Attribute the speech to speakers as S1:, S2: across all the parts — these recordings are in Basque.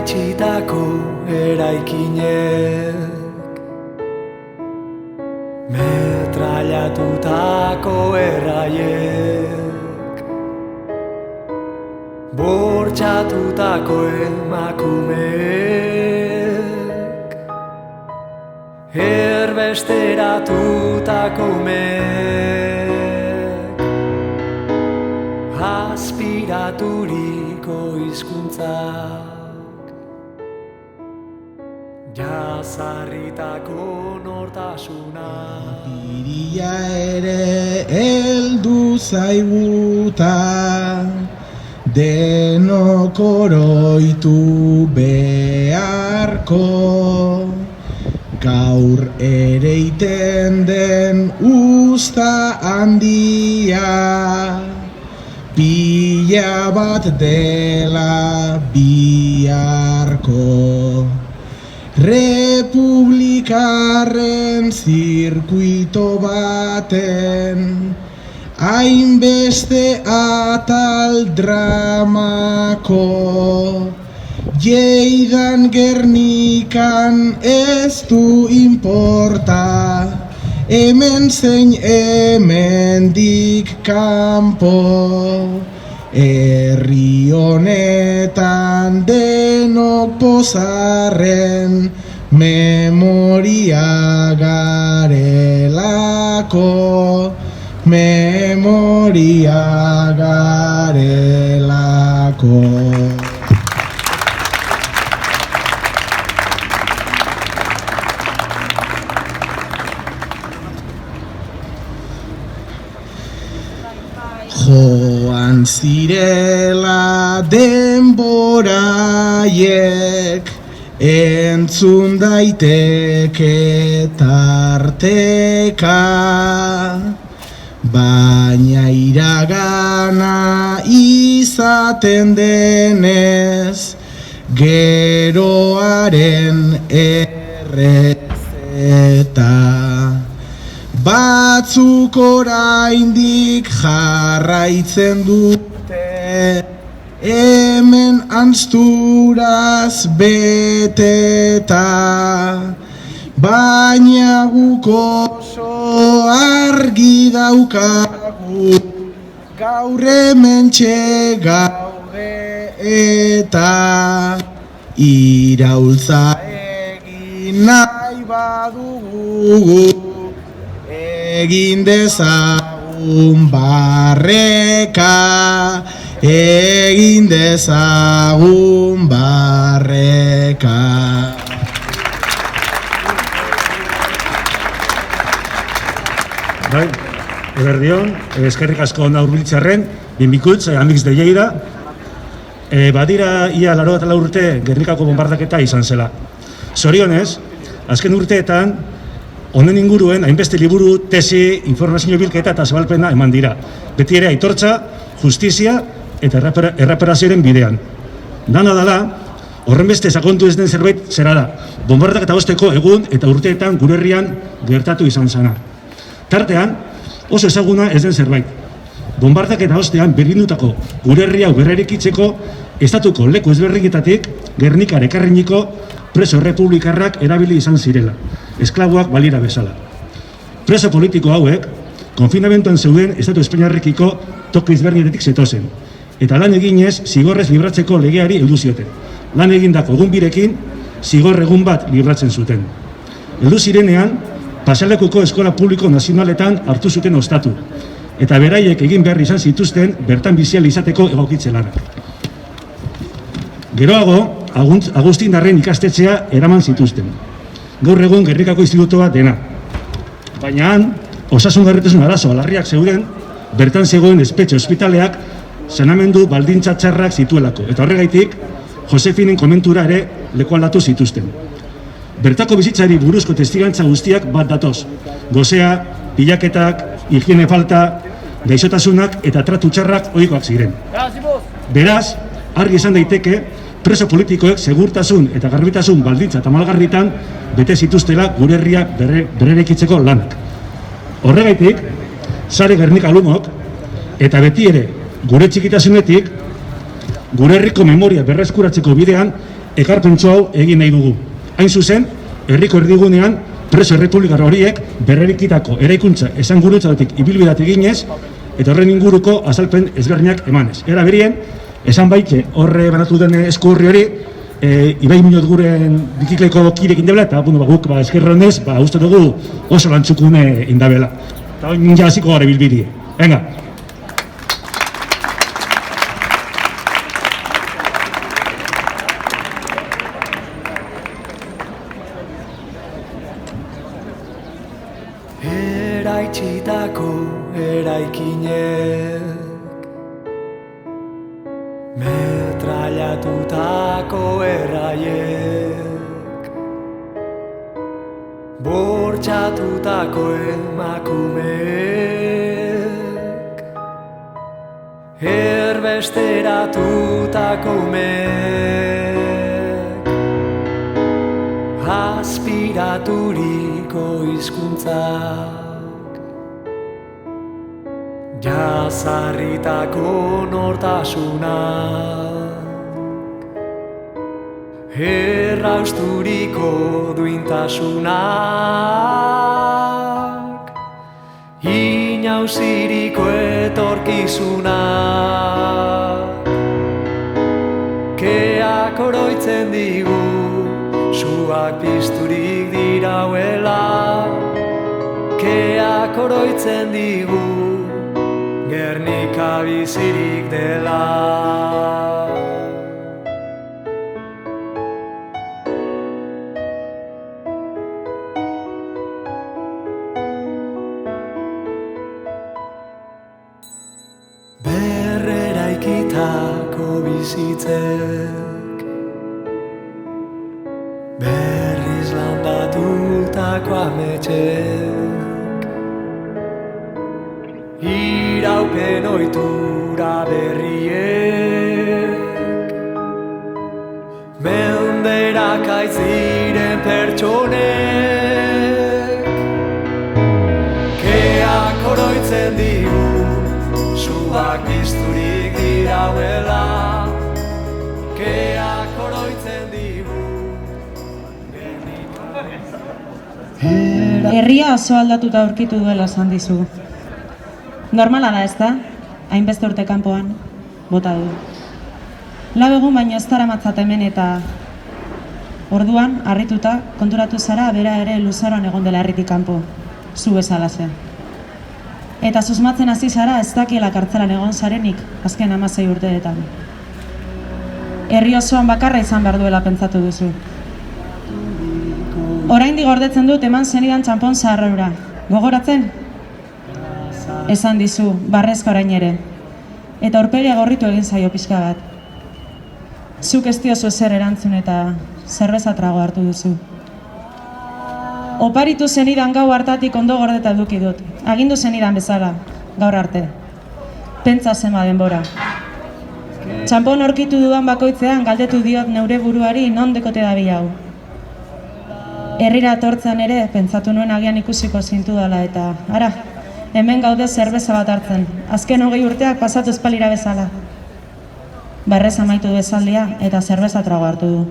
S1: itxitako eraikinek, metrailatutako erraiek, bortxatutako emakumeek, erbesteratutako umeek, aspiraturiko hizkuntzak, jazarritako nortasuna.
S2: Iria ere heldu zaiguta, denok oroitu beharko, gaur ere iten den usta handia, pila bat dela biharko. Republikarren zirkuito baten, hainbeste atal dramako, Jeidan Gernikan ez du inporta, hemen zein hemendik kanpo. Herri honetan denok pozarren, memoria garelako, memoria garelako. Joan zirela denboraiek, entzun daiteke tarteka, baina iragana izaten denez, geroaren errezeta. Batzuk oraindik jarraitzen dute, hemen antsturaz beteta, baina guk oso argi daukagu, gaur hementxe gaude eta iraultza egin nahi badugu, egin dezagun barreka, egin dezagun barreka.
S3: Bai, eberdion, eskerrik asko ona hurbiltzearren, binbikutz, amix de Lleida. Badira ia 84 urte Gernikako bombardaketa izan zela. Zorionez, azken urteetan, honen inguruen, hainbeste liburu, tesi, informazio bilketa eta zabalpena eman dira. Beti ere aitortza, justizia eta erreparazioaren bidean. Dana dala, horrenbeste sakontu ez den zerbait zera da. Bombardaketa osteko egun eta urteetan gure herrian gertatu izan zana. Tartean, oso ezaguna ez den zerbait. Bombardaketa ostean berrindutako gure herria berrerikitzeko estatuko leku ezberdinetatik Gernikar ekarriniko preso republikarrak erabili izan zirela, esklaboak balira bezala. Preso politiko hauek, konfinamentuan zeuden estatu espainiarrekiko toki ezberdinetik zetozen, eta lan eginez zigorrez libratzeko legeari heldu zioten. Lan egindako egun birekin, zigor egun bat libratzen zuten. Heldu zirenean, Pasalekuko eskola publiko nazionaletan hartu zuten ostatu, eta beraiek egin behar izan zituzten bertan bizial izateko egokitze lanak. Geroago, Agustindarren ikastetxea eraman zituzten. Gaur egun Gernikako institutoa dena. Baina han, osasun garritasun arazo larriak zeuden, bertan zegoen espetxe ospitaleak sanamendu baldintza txarrak zituelako, eta horregaitik, Josefinen komentura ere lekualdatu zituzten. Bertako bizitzari buruzko testigantza guztiak bat datoz. Gozea, pilaketak, higiene falta, gaixotasunak eta tratu txarrak ohikoak ziren. Beraz, argi izan daiteke, preso politikoek segurtasun eta garbitasun baldintza eta malgarritan bete zituztela gure herria berrerekitzeko lanak. Horregaitik, sare Gernika alumok, eta beti ere gure txikitasunetik, gure herriko memoria berreskuratzeko bidean ekarpentsu hau egin nahi dugu. Hain zuzen, herriko erdigunean preso errepublikar horiek berrerikitako eraikuntza esangurutzatik ibilbideak eginez eta horren inguruko azalpen ezberdinak emanez. Era berien, esan baike horre banatu den eskurri hori, Ibai Muñoz guren bikikleko kirekin debela, eta guk eskerronez, uste dugu oso lantzukune indabela. Eta hori ninja hasiko gara bilbidie. Venga!
S1: Eraitsitako eraikinek metrailatutako erraiek bortxatutako emakumeek erbesteratutako umeek aspiraturiko hizkuntzak jazarritako nortasunak errausturiko duintasunak inauziriko etorkizunak keak oroitzen digu suak pizturik dirauela keak oroitzen digu Gernika bizirik dela Berreraikitako bizitzek berriz landatutako ametxek iraupen ohitura berriek menderak aitziren pertsonek keak oroitzen digu suak pizturik dirauela keak oroitzen digu
S4: Herria oso aldatuta aurkitu duela esan dizu. Normala da, ez da? Hainbeste urte kanpoan, bota du. Lau egun baino ez daramatzat hemen eta orduan, harrituta, konturatu zara bera ere luzaroan egon dela herritik kanpo, zu bezalaze. Eta susmatzen hasi zara ez dakiela kartzelan egon zarenik azken 16 urteetan. Herri osoan bakarra izan behar duela pentsatu duzu. Oraindik gordetzen dut eman zenidan txanpon zaharra. Gogoratzen? Esan dizu, barrezka orain ere. Eta aurpegia gorritu egin zaio pixka bat. Zuk ez diozu zer erantzun eta zerbeza trago hartu duzu. Oparitu zenidan gau hartatik ondo gordeta eduki dut. Agindu zenidan bezala, gaur arte. Pentsa zema denbora. Txanpon aurkitu dudan bakoitzean galdetu diot neure buruari non dekote dabil hau. Herrira etortzean ere, pentsatu nuen agian ikusiko zintu dela eta, ara, hemen gaude zerbeza bat hartzen, azken 20 urteak pasatu espalira bezala. Barrez amaitu du esaldia eta zerbeza trago hartu du.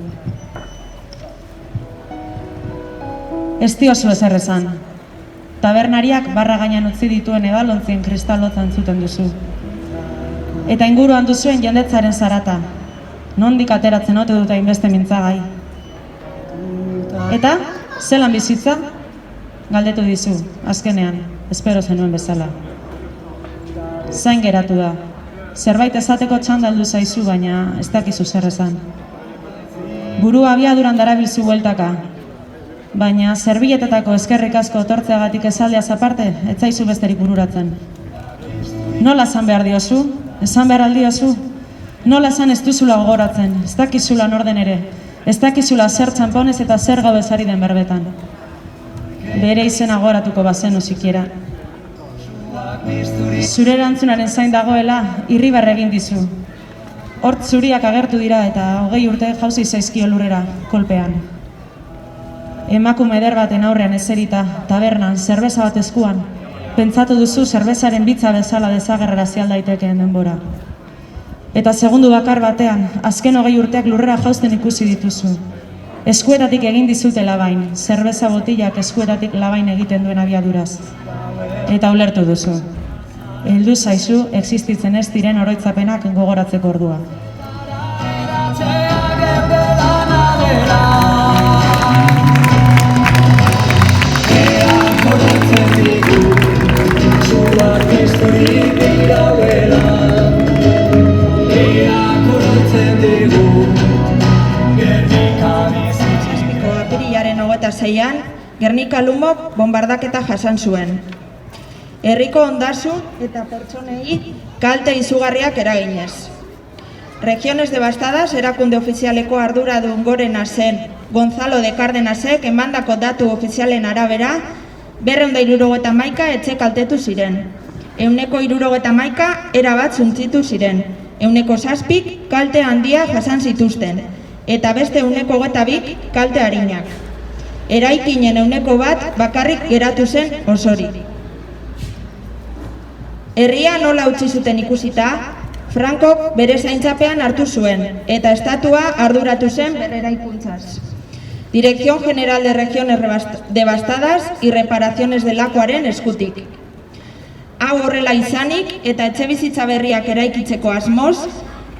S4: Ez diozu ezer esan. Tabernariak barra gainean utzi dituen edalontzien kristalotzan zuten duzu. Eta inguruan duzuen jendetzaren zarata. Nondik ateratzen ote dut hainbeste mintzagai. Eta, zelan bizitza? Galdetu dizu, azkenean, espero zenuen bezala. Zain geratu da. Zerbait ezateko txandaldu zaizu, baina ez dakizu zer esan. Burua abiaduran darabilzu bueltaka. Baina zerbiletetako eskerrik asko etortzeagatik esaldiaz aparte, ez zaizu besterik bururatzen. Nola esan behar diozu? Esan behar aldiozu? Nola esan ez duzula gogoratzen, ez dakizula norden ere, ez dakizula zer txamponez eta zer gabezari den berbetan. Bere izena gogoratuko bazenu sikiera. Zure erantzunaren zain dagoela, irribarre egin dizu. Hort zuriak agertu dira eta 20 urte jauzi zaizkio lurrera, kolpean. Emakume eder baten aurrean ezerita, tabernan, zerbeza bat eskuan, pentsatu duzu zerbezaren bitza bezala desagerrara zialdaitekeen denbora. Eta segundu bakar batean, azken 20 urteak lurrera jausten ikusi dituzu. Eskuetatik egin dizute labain, zerbeza botilak eskuetatik labain egiten duen abiaduraz. Eta ulertu duzu. Heldu zaizu, existitzen ez diren oroitzapenak gogoratzeko ordua.
S5: Apirilaren 26an, Gernika Lumok bombardaketa jasan zuen. Herriko ondasun eta pertsonei kalte izugarriak eraginez. Regiones devastadas erakunde ofizialeko arduradun gorena zen Gonzalo de Cárdenasek emandako datu ofizialen arabera 271 etxe kaltetu ziren. 171 erabat zuntzitu ziren. 7 kalte handia jasan zituzten, eta beste 122 kalte arinak. Eraikinen 1 bakarrik geratu zen osorik. Herria nola utzi zuten ikusita, Frankok bere zaintzapean hartu zuen, eta estatua arduratu zen bere eraikuntzaz. Dirección General de Regiones Devastadas y Reparaciones delakoaren eskutik. Hau horrela izanik eta etxebizitza berriak eraikitzeko asmoz,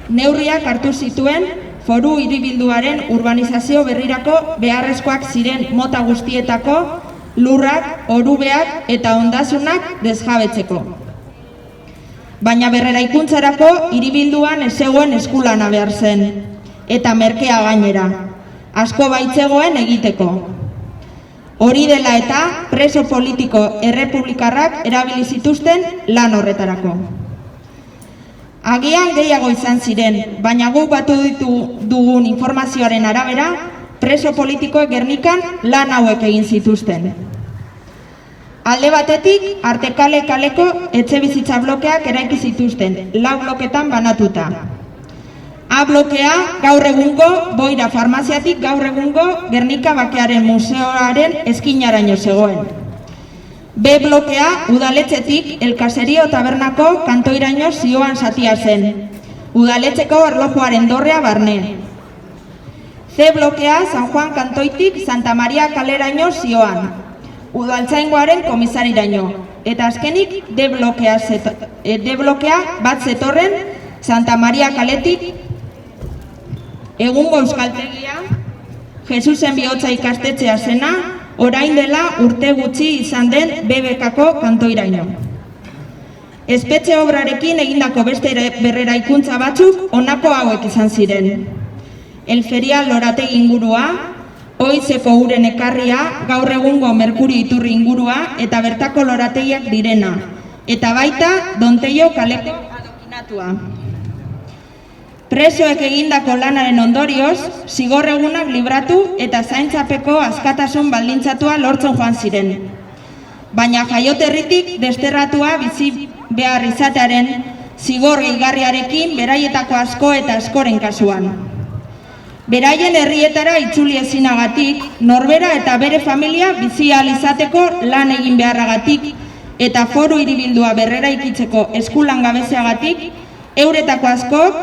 S5: neurriak hartu zituen foru hiribilduaren urbanizazio berrirako beharrezkoak ziren mota guztietako lurrak, orubeak eta ondasunak desjabetzeko. Baina berreraikuntzarako hiribilduan ez zegoen eskulana behar zen, eta merkea gainera, asko baitzegoen egiteko. Hori dela eta preso politiko errepublikarrak erabili zituzten lan horretarako. Agian gehiago izan ziren, baina guk batu dugun informazioaren arabera, preso politikoek Gernikan lan hauek egin zituzten. Alde batetik, Artekale kaleko etxebizitza blokeak eraiki zituzten, 4 bloketan banatuta. A blokea gaur egungo Boira farmaziatik gaur egungo Gernika Bakearen Museoaren eskinaraino zegoen. B blokea udaletxetik El Caserio tabernako kantoiraino zioan zatia zen, udaletxeko erlojuaren dorrea barne. C blokea San Juan kantoitik Santa Maria kaleraino zioan, udaltzaingoaren komisariraino, eta azkenik D blokea bat zetorren Santa Maria kaletik egungo euskaltegia, Jesusen bihotza ikastetxea zena, orain dela urte gutxi izan den BBKko kantoiraino. Espetxe obrarekin egindako beste berreraikuntza batzuk honako hauek izan ziren. El Ferial lorategi ingurua, Oizeko uren ekarria, gaur egungo Merkuri iturri ingurua eta bertako lorategiak direna, eta baita Donteio kaleko adokinatua. Presoek egindako lanaren ondorioz, zigor egunak libratu eta zaintzapeko askatasun baldintzatua lortzen joan ziren. Baina jaioterritik desterratua bizi behar izatearen zigor gehigarriarekin beraietako asko eta askoren kasuan. Beraien herrietara itzuli ezinagatik, norbera eta bere familia bizi ahal izateko lan egin beharragatik eta foru hiribildua berreraikitzeko eskulan gabeziagatik, euretako askok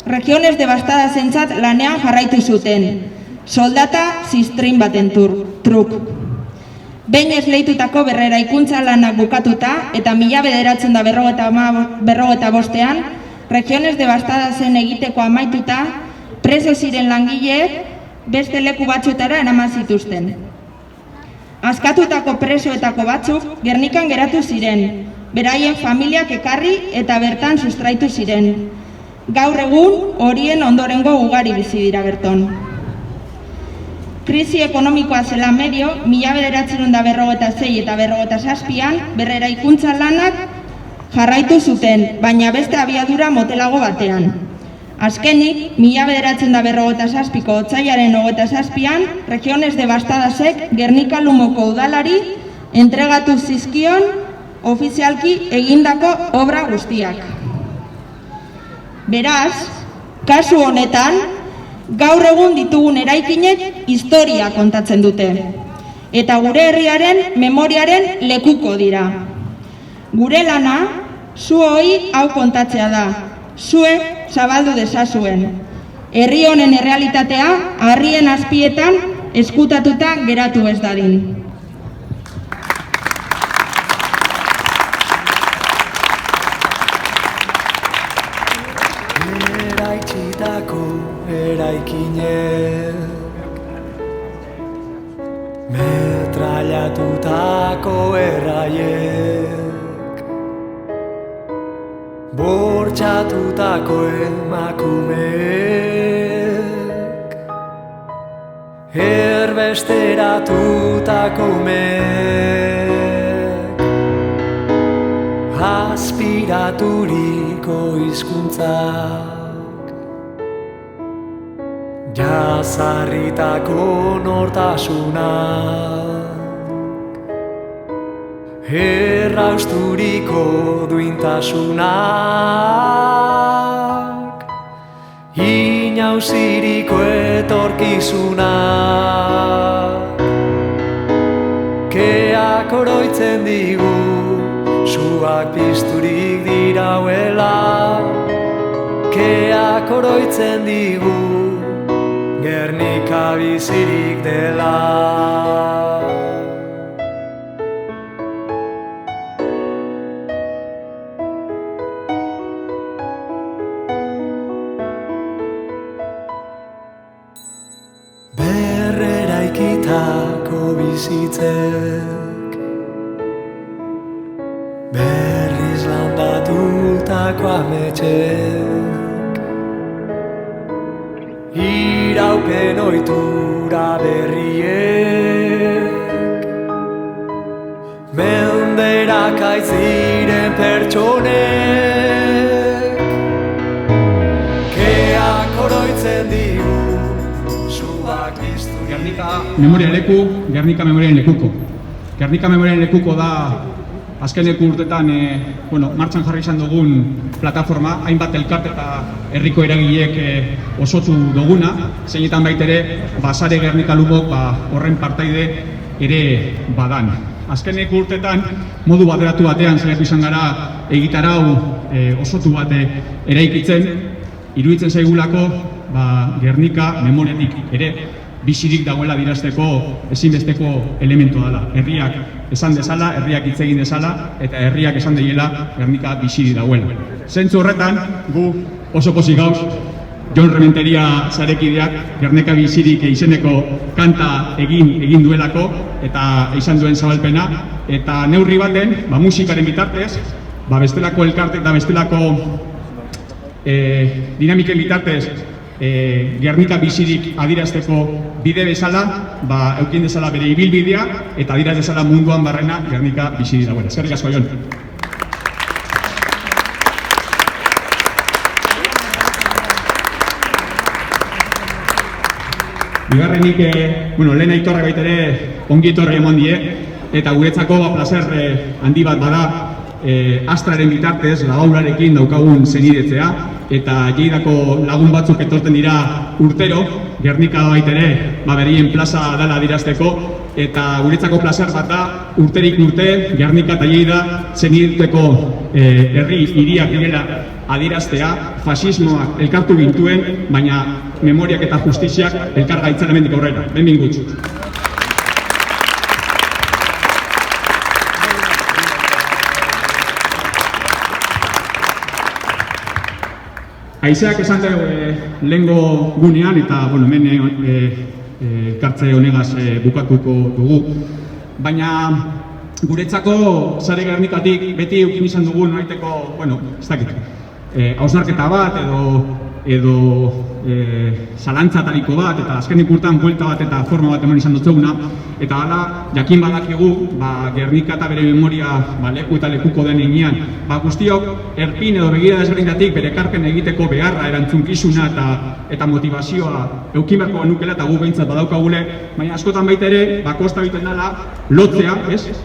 S5: Regiones Devastadas entzat lanean jarraitu zuten, soldata zistrin baten truk. Behin esleitutako berreraikuntza lanak bukatuta eta 1955ean, Regiones Devastadasen egiteko amaituta, preso ziren langileek beste leku batzuetara eraman zituzten. Askatutako presoetako batzuk Gernikan geratu ziren, beraien familiak ekarri eta bertan sustraitu ziren. Gaur egun horien ondorengo ugari bizi dira berton. Krisi ekonomikoa zela medio, 1956 eta 57an berreraikuntza lanak jarraitu zuten, baina beste abiadura motelago batean. Azkenik, 1957ko otsailaren 27an, Regiones Devastadasek Gernika Lumoko udalari entregatu zizkion ofizialki egindako obra guztiak. Beraz, kasu honetan, gaur egun ditugun eraikinek historia kontatzen dute, eta gure herriaren memoriaren lekuko dira. Gure lana, zuoi hau kontatzea da, zuek zabaldu dezazuen. Herri honen errealitatea harrien azpietan ezkutatuta geratu ez dadin.
S1: Eraitsitako eraikinek, metrailatutako erraiek, bortxatutako emakumeek, erbesteratutako umeek, aspiraturiko hizkuntzak, jazarritako nortasunak, errausturiko duintasunak, inauziriko etorkizunak, keak oroitzen digu, suak pizturik dirauela, keak oroitzen digu, Gernika bizirik dela. Berreraikitako bizitzek, berriz landatutako ametxek, iraupen ohitura berriek, menderakaiz diren pertsonek, keak oroitzen digu, suak iztu.
S6: Gernika memoriaren leku, Gernika memoriaren lekuko. Gernika memoriaren lekuko da azkeneko urtetan martxan jarri izan dugun plataforma, hainbat elkarte eta herriko eragileek osotu duguna, zeinetan baitere Sare Gernika Lumok horren partaide ere badan. Azkeneko urtetan modu bateratu batean saiatu izan gara egitarau osotu bat eraikitzen, iruditzen zaigulako Gernika memoriatik ere bizirik dagoela dirazteko ezinbesteko elementu dela. Herriak esan dezala, herriak hitz egin dezala, eta herriak esan deiela Gernika bizirik dagoela. Zentzu horretan, gu oso pozik gauz, Jon Rementeria sarekideak Gernika bizirik izeneko kanta egin duelako, eta izan duen zabalpena, eta neurri baten, musikaren bitartez, bestelako elkarte eta bestelako dinamiken bitartez, Gernika bizirik adirazteko bide bezala, eukin dezala bere ibilbidea, eta adiraz dezala munduan barrena Gernika bizirik dagoela. Eskerrik asko, Jon. Bigarrenik, lehen Aitorrak baitere ongi etorri eman die, eta guretzako plazer handi bat bada Astraren bitartez, Lagaurarekin daukagun zenidetzea, eta Lleidako lagun batzuk etorten dira urtero, Gernika baitere berien plaza dela adirazteko, eta guretzako plazer bat da urterik urte Gernika eta Lleida zenideteko herri hiriak direla adiraztea, fasismoak elkartu gintuen, baina memoriak eta justiziak elkar gaitzan hemendik aurrera. Benvinguts. Haizeak esan dugu lehengo gunean, eta hemen kartze honegaz bukatuko dugu. Baina guretzako Sare Gernikatik beti eukin izan dugu noraiteko, ez dakit, hausnarketa bat edo zalantzatariko bat, eta azkenik urtean buelta bat eta forma bat eman izan dutzeguna, eta hala, jakin badakigu, Gernika eta bere memoria leku eta lekuko den inean, guztiok erpin edo begira desberdintatik bere ekarpen egiteko beharra, erantzunkizuna eta motivazioa eukin beharko genukela eta gu behintzat badaukagule, baina askotan baita ere, kosta biten dela, lotzea,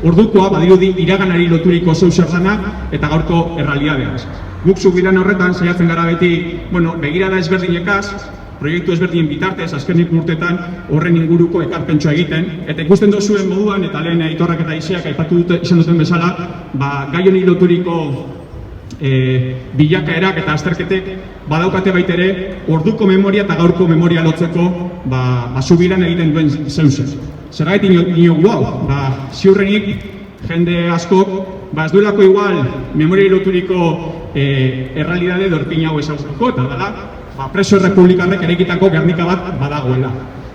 S6: ordukoa, badirudi iraganari loturiko zeu zer dana eta gaurko errealitatea. Guk zubilan horretan saiatzen gara beti, begirada ezberdinekaz, proiektu ezberdinen bitartez, azkenik urtetan horren inguruko ekarpentsua egiten, eta ikusten duzuen moduan, eta lehen Aitorrak eta Iseak aipatu izan duten bezala, gai honi loturiko bilakaerak eta azterketek badaukate baitere orduko memoria eta gaurko memoria lotzeko zubiran egiten duen zeuzen. Zergatik niogu hau, ziurrenik jende askok ez duelako igual memoria loturiko errealidade dorpin hau ezagutuko, eta dela preso errepublikarrek eraikitako Gernika bat badagoela.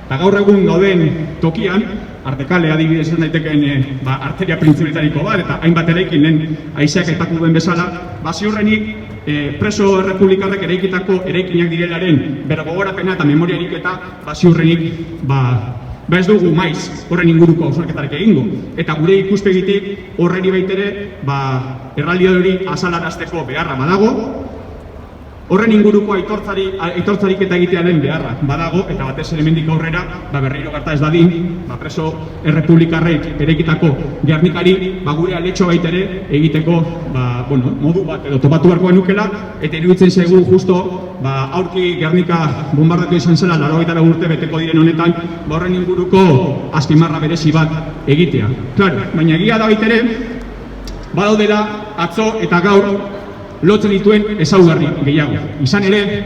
S6: Eta gaur egun gauden tokian, Artekale adibidez ez daiteken arteria printzipietariko bat, eta hainbat eraikin lehen haizeak aipatu duen bezala, ziurrenik preso errepublikarrek eraikitako eraikinak direlaren bergogorapena eta memoriarik eta ziurrenik ez dugu maiz horren inguruko hausnarketarik egingo. Eta gure ikuspegitik horreri baitere errealitate hori azalarazteko beharra badago, horren inguruko aitortzarik eta egitearen beharra badago, eta batez elementik aurrera berriro gerta ez dadin, preso errepublikarrek eraikitako Gernikari gure aletxo baitere egiteko modu bat edo topatu beharko genukela, eta iruditzen zaigu justo aurki Gernika bombardatu izan zela 84 urte beteko diren honetan, horren inguruko azpimarra berezi bat egitea. Baina egia da baitere, badaudela atzo eta gaur lotzen dituen ezaugarri gehiago. Izan ere,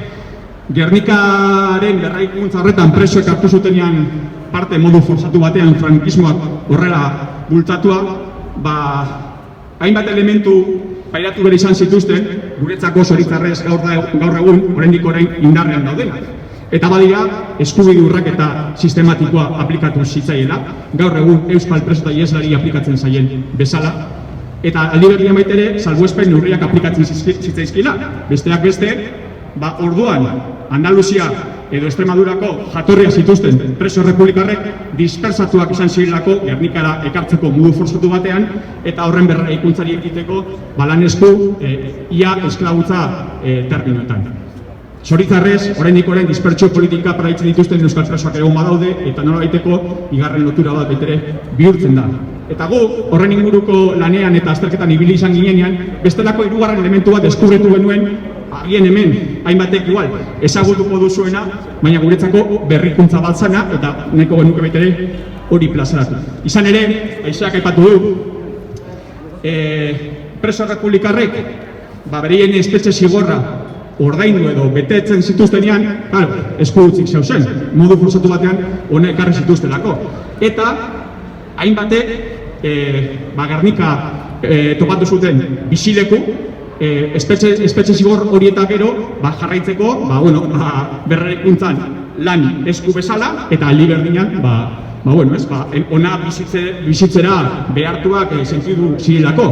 S6: Gernikaren berraikuntza horretan presoek hartu zutenean parte modu forzatu batean frankismoak horrela bultzatua, hainbat elementu pairatu behar izan zituzten, guretzako zoritzarrez gaur egun, oraindik orain indarrean daudenak. Eta badira, eskubide urraketa sistematikoa aplikatu zitzaiela, gaur egun euskal preso eta ieslari aplikatzen zaien bezala, eta aldi berean baitere, salbuespen neurriak aplikatzen zitzaizkila. Besteak beste, orduan, Andaluzia edo Extremadurako jatorria zituzten preso errepublikarrek dispersatuak izan zirelako Gernikara ekartzeko modu forzatu batean, eta horren berraikuntzari ekiteko lanesku ia esklabutza terminoetan. Zoritzarrez, oraindik orain dispertsio politika paraitzen dituzten euskal presoak egon badaude, eta nolabaiteko bigarren lotura bat baitere bihurtzen da. Eta gu, horren inguruko lanean eta azterketan ibili izan ginean, bestelako hirugarren elementu bat deskubritu genuen, agien hemen, hainbatek igual, ezagutuko duzuena, baina guretzako berrikuntza bat zana, eta nahiko genuke baitere hori plazaratu. Izan ere, haizeak aipatu du, preso errepublikarrek, bereien espetxe zigorra ordaindu edo betetzen zituztenean, eskudutzik zeuzen, modu forzatu batean honek ekarri zituztelako. Eta hainbatek Gernika topatu zuten bizileku, espetxe zigor horieta gero jarraitzeko berraikuntzan lan esku bezala, eta aldi berdinan ona bizitzera behartuak sentidu zirelako.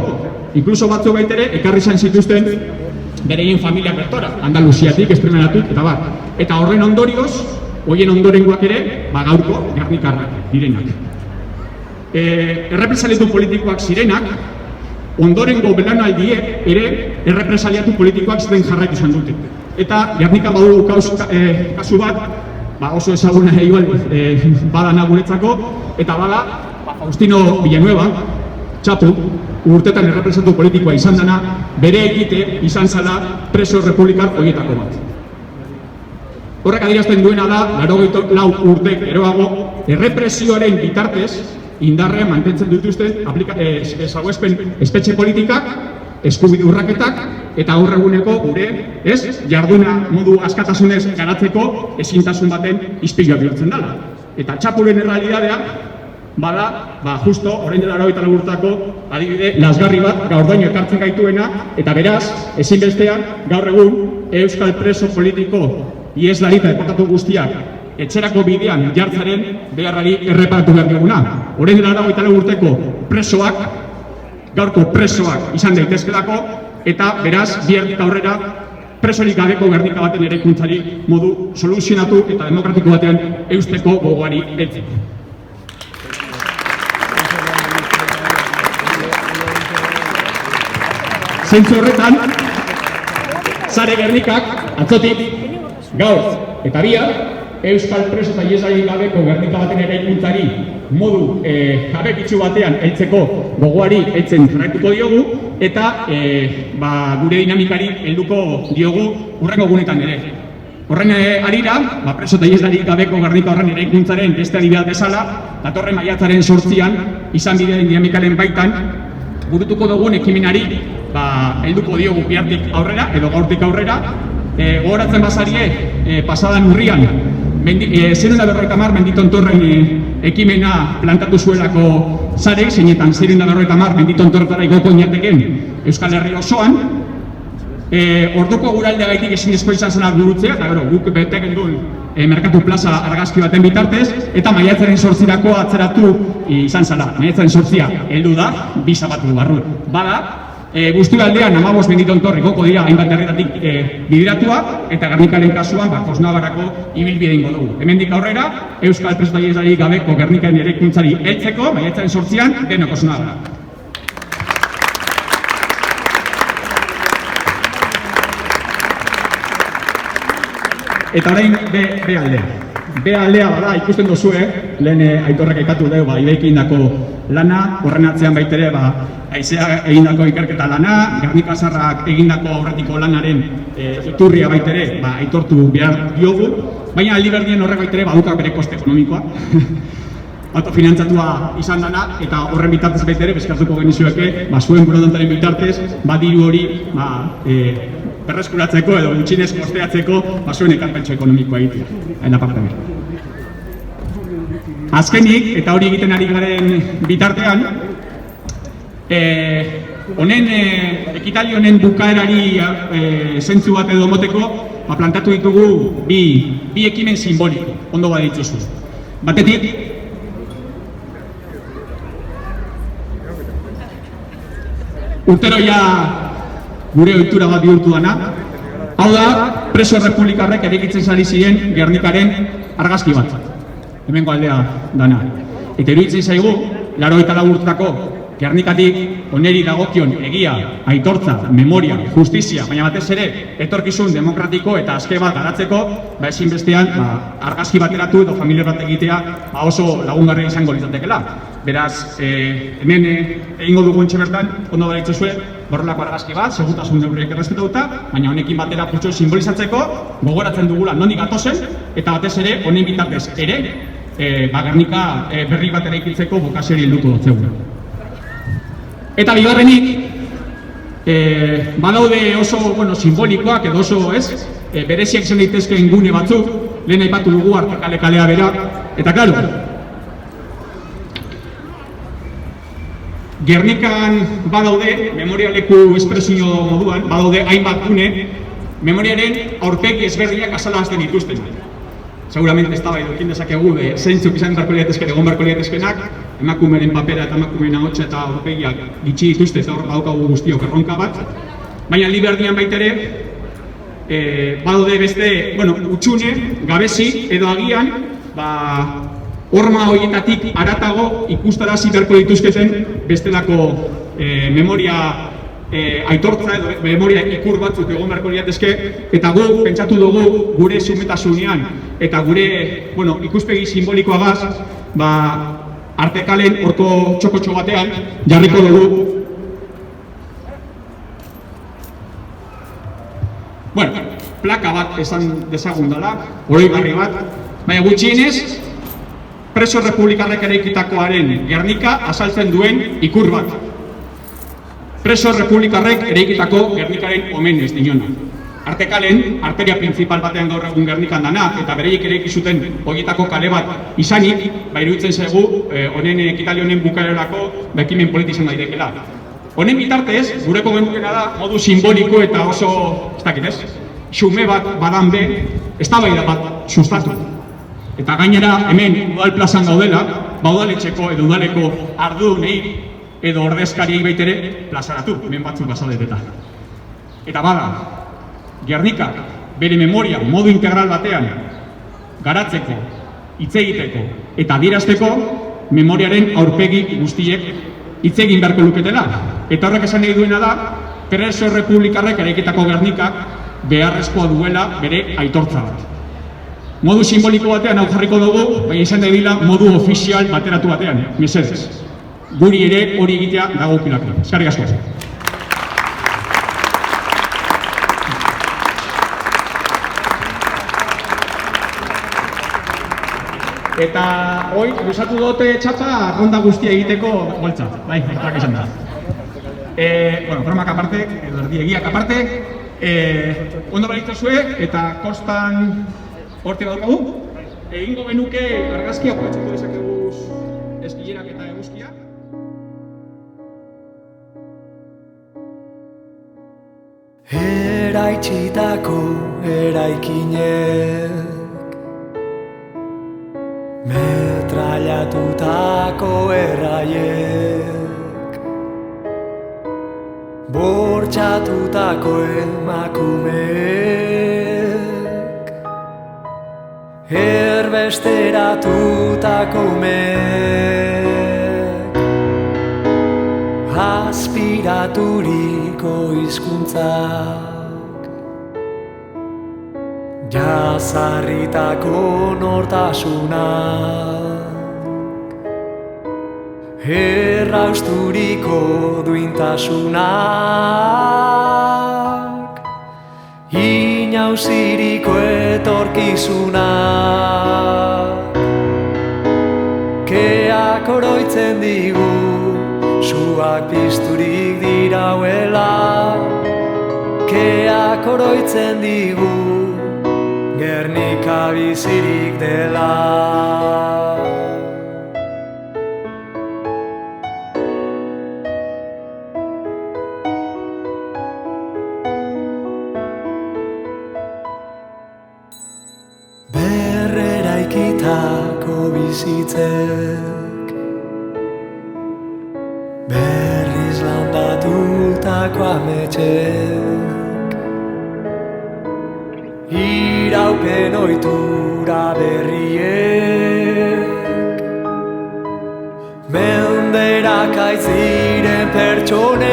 S6: Inkluso batzu baitere ekarri izan zituzten bereien familia bertora, Andaluziatik, Extremaduratik, eta horren ondorioz, horien ondorengoak ere, gaurko Gernikarrak direnak. Errepresaliatu politikoak zirenak, ondorengo belaunaldiek ere errepresaliatu politikoak ziren jarraitu izan dute. Eta Gernika badu kasu bat, oso ezaguna badana guretzako, eta bada Faustino Villanueva, txapu, urtetan errepresaliatu politikoa izan dana, bere egite izan zela preso republikar horietako bat. Horrek adierazten duena da, 84 urte geroago, errepresioaren bitartez, indarrean mantentzen dituzten salbuespen espetxe politikak, eskubide urraketak, eta gaur eguneko gure jarduna modu askatasunez garatzeko ezintasun baten ispilu bihurtzen dela. Eta txapulen errealitatea bada, justo, orain dela 84 urteko adibide lazgarri bat gaurdaino ekartzen gaituena, eta beraz, ezinbestean, gaur egun, euskal preso politiko ieslari eta deportatu guztiak etxerako bidean jartzaren beharrari erreparatu behar duguna. Orain dela 84 urteko presoak, gaurko presoak izan daitezkelako, eta beraz, bihartik aurrera, presorik gabeko Gernika baten eraikuntzari modu soluzionatu eta demokratiko batean eusteko gogoari heltzeko. Zentzu horretan, Sare Gernikak atzotik gaur eta bihar euskal preso eta ieslari gabeko Gernika baten eraikuntzari modu jabekitsu batean heltzeko gogoari heltzen jarraituko diogu, eta gure dinamikari helduko diogu hurrengo egunetan ere. Horren harira, preso eta ieslari gabeko Gernika horren eraikuntzaren beste adibide bezala, datorren maiatzaren 8an izan bideen dinamikaren baitan burutuko dugun ekimenari helduko diogu bihartik aurrera, edo gaurtik aurrera, gogoratzen bazarie, pasadan urrian, 050 Menditontorren ekimena plantatu zuelako zarek, zeinetan 050 Menditontorretara igoko inateken Euskal Herri osoan, orduko guraldeagaitik ezinezkoa izan zena burutzea, eta guk bete genduen Merkatu Plaza argazki baten bitartez, eta maiatzaren 8 atzeratu izan zela. Maiatzaren 8 heldu da, 2 sabatu barru. Bada, guztialdean 15 Menditontor igoko dira hainbat herritatik bideratuak, eta Gernikaren kasuan Kosnabarako ibilbide egingo dugu. Hemendik aurrera, Euskal Presotailezari gabeko Gernikaren eraikuntzari heltzeko, maiatzaren 8 denok Kosnabara. Eta orain be aldea. Be aldea bada, ikusten duzue, lehen Aitorrek aipatu dugu, Ibeik egindako lana, horren atzean baitere, Aizea egindako ikerketa lana, Gernika Zarrak egindako aurretiko lanaren iturria baitere, aitortu behar diogu, baina aldi berdien horrek baitere baduka bere koste ekonomikoa. Autofinantzatua izan dana, eta horren bitartez baitere, bezkartuko genizueke, zuen borondataren bitartez, diru hori, berreskuratzeko edo gutxinez kosteatzeko zuen ekarpentso ekonomikoa egitea. Azkenik, eta hori egiten ari garen bitartean, ekitaldi honen bukaerari zentzu bat edo moteko, plantatu ditugu bi ekimen simboliko, ondo baditzuzu. Batetik, urtero ja gure ohitura bat bihurtu dana. Hau da, preso republikarrek eraikitzen sari ziren Gernikaren argazki bat. Hemengo aldea dana. Eta iruditzen zaigu, 84 urteko Gernikatik oneri dagokion egia, aitortza, memoria, justizia, baina batez ere etorkizun demokratiko eta aske bat garatzeko, ezinbestean argazki bateratu edo familia bat egitea oso lagungarria izango litzatekeela. Beraz, hemen egingo dugu entxe bertan, ondo baditzuzue, borrelako argazki bat, segurtasun neurriak errespetatuta, baina honekin batera putxo simbolizatzeko, gogoratzen dugula nondik gatozen, eta batez ere, honen bitartez ere, Gernika berri bat eraikitzeko bokazioari helduko dutzegu. Eta bigarrenik, badaude oso simbolikoak edo oso bereziak izan daitezkeen gune batzuk, lehen aipatu dugu Artekale kalea bera, eta klaro, Gernikan badaude, memorialeku espresio moduan, badaude hainbat gune, memoriaren aurpegi ezberdinak azalazten dituzten. Seguramente ez da bai dukin dezakegu zeintzuk izan beharko liatezken, egon beharko liatezkenak, emakumeren papera eta emakumeren ahotsa eta aurpegiak gitxi dituzte, eta hor daukagu guztiok erronka bat. Baina aldi berdian baitere, badaude beste, utxune, gabezi, edo agian, horma horietatik haratago ikustarazi beharko dituzketen bestelako memoria aitortza edo memoria ikur batzuk egon beharko liatezke, eta gu pentsatu dugu gure zumetasunean eta gure ikuspegi simbolikoagaz Artekalen horko txokotxo batean jarriko dugu plaka bat esan dezagun dela, oroigarri bat, baina gutxienez preso republikarrek eraikitakoaren Gernika azaltzen duen ikur bat. Preso republikarrek eraikitako Gernikaren omenez dinona. Artekalen, arteria principal batean gaur egun Gernikan dana, eta bereiek eraiki zuten horietako kale bat izanik, iruditzen zaigu, honen ekitaldi honen bukaerarako ekimen politizan daitekela. Honen bitartez, gureko genukena da, modu simboliko eta oso, ez dakit ez, xume bat badan be, eztabaida bat sustatu. Eta gainera, hemen udal plazan gaudela, udaletxeko edo udaleko ardunei edo ordezkariei baitere plazaratu, hemen batzuk bazaldeteta. Eta bada, Gernika bere memoria modu integral batean garatzeko, hitz egiteko eta adierazteko memoriaren aurpegi guztiek hitz egin beharko luketela. Eta horrek esan nahi duena da, preso republikarrek eraikitako Gernika beharrezkoa duela bere aitortza bat. Modu simboliko batean hau jarriko dugu, baina izan da dila modu ofizial bateratu batean, mesedez. Guri ere hori egitea dagokilako. Eskerrik asko. Eta hoi, luzatu dute txapa ronda guztia egiteko boltza. Bai, hortak izan da. bromak aparte, edo erdiegiak aparte, ondo balitzazue eta kostan horti badaukagu. Egingo genuke argazkia, aprobetxatu dezakegu eskilerak eta eguzkia.
S1: Eraitsitako eraikinek, metrailatutako erraiek, bortxatutako emakumeek, erbesteratutako umeek, aspiraturiko hizkuntzak, jazarritako nortasunak, errausturiko duintasunak, inauziriko etorkizunak, keak oroitzen digu, suak pizturik dirauela, keak oroitzen digu, Gernika bizirik dela. Berreraikitako bizitzek, berriz landatutako ametxek, iraupen ohitura berriek, menderak aitziren pertsonek,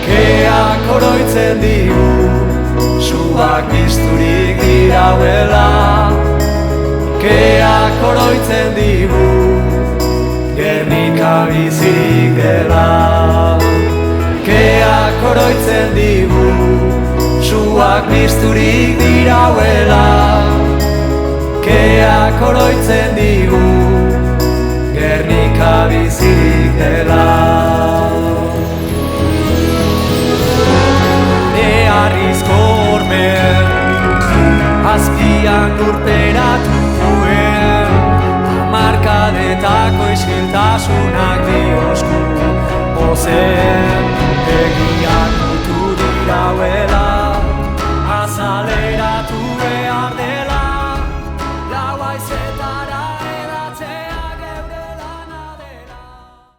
S1: keak oroitzen digu, suak pizturik dirauela, keak oroitzen digu, Gernika bizirik dela. Keak oroitzen digu, suak pizturik dirauela, keak oroitzen digu, Gernika bizirik dela. Neharrizko hormen, azpian lurperatuen, markadetako isiltasunak diosku, ozen egian